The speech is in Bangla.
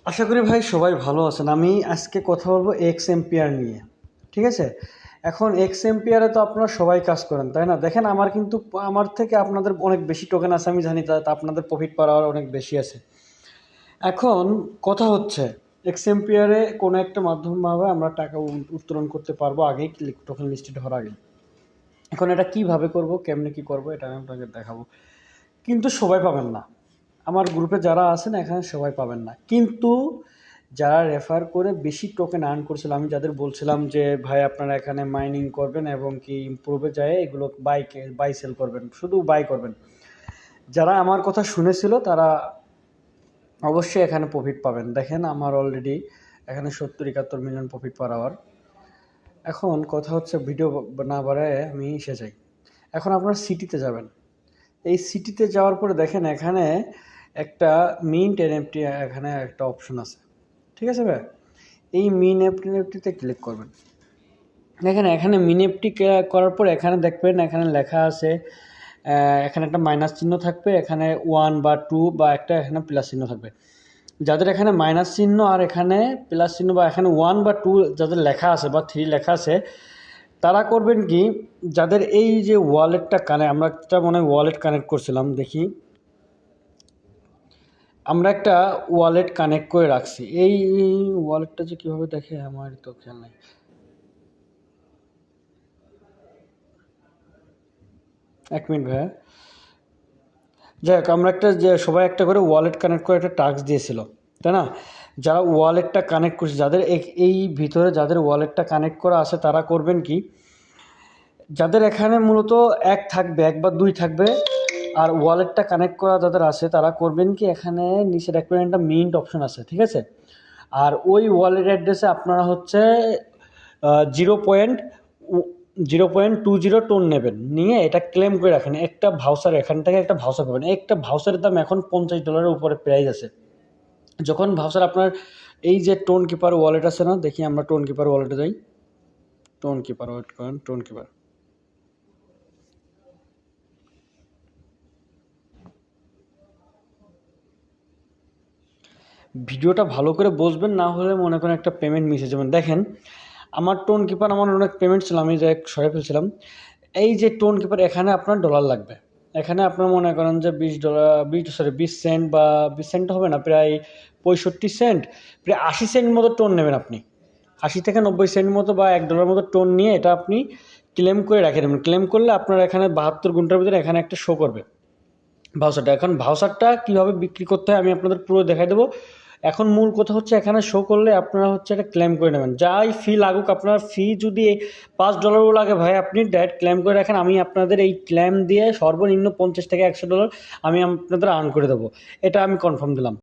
আশা করি ভাই সবাই ভালো আছেন। আমি আজকে কথা বলবো এক্স এম্পিয়ার নিয়ে। ঠিক আছে? এখন এক্স এম্পিয়ারে তো আপনারা সবাই কাজ করেন, তাই না? দেখেন আমার কিন্তু আমার থেকে আপনাদের অনেক বেশি টোকেন আছে, আমি জানি, তা আপনাদের প্রফিট পাওয়ার অনেক বেশি আছে। এখন কথা হচ্ছে এক্স এম্পিয়ারে কোনো একটা মাধ্যমভাবে আমরা টাকা উত্তোলন করতে পারবো আগেই, টোকেন লিস্টেড হওয়ার আগে। এখন এটা কিভাবে করব, কেমনে কি করব, এটা আমি আপনাকে দেখাবো। কিন্তু সবাই পাবেন না, আমার গ্রুপে যারা আছেন এখানে সবাই পাবেন না। কিন্তু যারা রেফার করে বেশি টোকেন আর্ন করছিল, আমি যাদের বলছিলাম যে ভাই আপনারা এখানে মাইনিং করবেন এবং কি ইমপ্রুভে যায় এগুলো বাই সেল করবেন, শুধু বাই করবেন, যারা আমার কথা শুনেছিল তারা অবশ্যই এখানে প্রফিট পাবেন। দেখেন আমার অলরেডি এখানে 70-71 মিলিয়ন প্রফিট পার আওয়ার। এখন কথা হচ্ছে ভিডিও না বাড়ায় আমি এসে যাই। এখন আপনারা সিটিতে যাবেন। এই সিটিতে যাওয়ার পরে দেখেন এখানে একটা মিন্ট এনএফটি, এখানে একটা অপশন আছে। ঠিক আছে ভাই? এই মিন এনএফটিতে ক্লিক করবেন। দেখেন এখানে মিন এনএফটি করার পর এখানে দেখবেন এখানে লেখা আছে, এখানে একটা মাইনাস চিহ্ন থাকবে, এখানে 1 বা 2 বা একটা এখানে প্লাস চিহ্ন থাকবে। যাদের এখানে মাইনাস চিহ্ন আর এখানে প্লাস চিহ্ন বা এখানে 1 বা 2 যাদের লেখা আছে বা 3 লেখা আছে, তারা করবেন কি, যাদের এই যে ওয়ালেটটা আমরা একটা মনে হয় ওয়ালেট কানেক্ট করছিলাম, দেখি আমরা একটা ওয়ালেট কানেক্ট করে রাখছি। এই ওয়ালেটটা যে কীভাবে দেখে আমার তো খেয়াল নাই। এক মিনিট ভাইয়া। যাই হোক, আমরা একটা যে সবাই একটা করে ওয়ালেট কানেক্ট করে একটা টাস্ক দিয়েছিল, তাই না? যারা ওয়ালেটটা কানেক্ট করছে, যাদের এই ভিতরে যাদের ওয়ালেটটা কানেক্ট করা আছে, তারা করবেন কি, যাদের এখানে মূলত 1 থাকবে, 1 বা 2 থাকবে, আর ওয়ালেটটা কানেক্ট করা যাদের আছে তারা করবেন কি, এখানে নিচে দেখবেন একটা মিন্ট অপশন আছে। ঠিক আছে? আর ওই ওয়ালেট অ্যাড্রেসে আপনারা হচ্ছে 0.20 টোন নেবেন, নিয়ে এটা ক্লেম করে রাখেন। একটা ভাউচার, এখান থেকে একটা ভাউচার পাবেন। একটা ভাউচারের দাম এখন $50 উপরে প্রাইস আছে। যখন ভাউচার আপনার এই যে টোন কিপার ওয়ালেট আছে না, দেখি আমরা টোন কিপার ওয়ালেটে যাই। টোন কিপার, ওয়েট করেন, টোন কিপার। ভিডিওটা ভালো করে বুঝবেন, না হলে মনে করেন একটা পেমেন্ট মিস হয়ে যাবেন। দেখেন আমার টোন কিপার, আমার অনেক পেমেন্ট ছিল, আমি যে সরে ফেলছিলাম। এই যে টোন কিপার, এখানে আপনার ডলার লাগবে। এখানে আপনার মনে করেন যে $20 সেন্ট বা 20 সেন্ট হবে না, প্রায় 65 সেন্ট, প্রায় 80 সেন্ট মতো টোন নেবেন আপনি। 80 থেকে 90 সেন্ট মতো বা $1 মতো টোন নিয়ে এটা আপনি ক্লেম করে রেখে দেবেন। ক্লেম করলে আপনার এখানে 72 ঘন্টার ভিতরে এখানে একটা শো করবে ভাউচারটা। এখন ভাউচারটা কীভাবে বিক্রি করতে হয় আমি আপনাদের পুরো দেখাই দেবো। এখন মূল কথা হচ্ছে এখানে শো করলে আপনারা হচ্ছে এটা ক্লেম করে নেবেন। যাই ফি লাগুক, আপনার ফি যদি $5 লাগে ভাই, আপনি ডাইরেক্ট ক্লেম করে রাখেন। আমি আপনাদের এই ক্লেম দিয়ে সর্বনিম্ন $50 থেকে $100 আমি আপনাদের আর্ন করে দেবো। এটা আমি কনফার্ম দিলাম।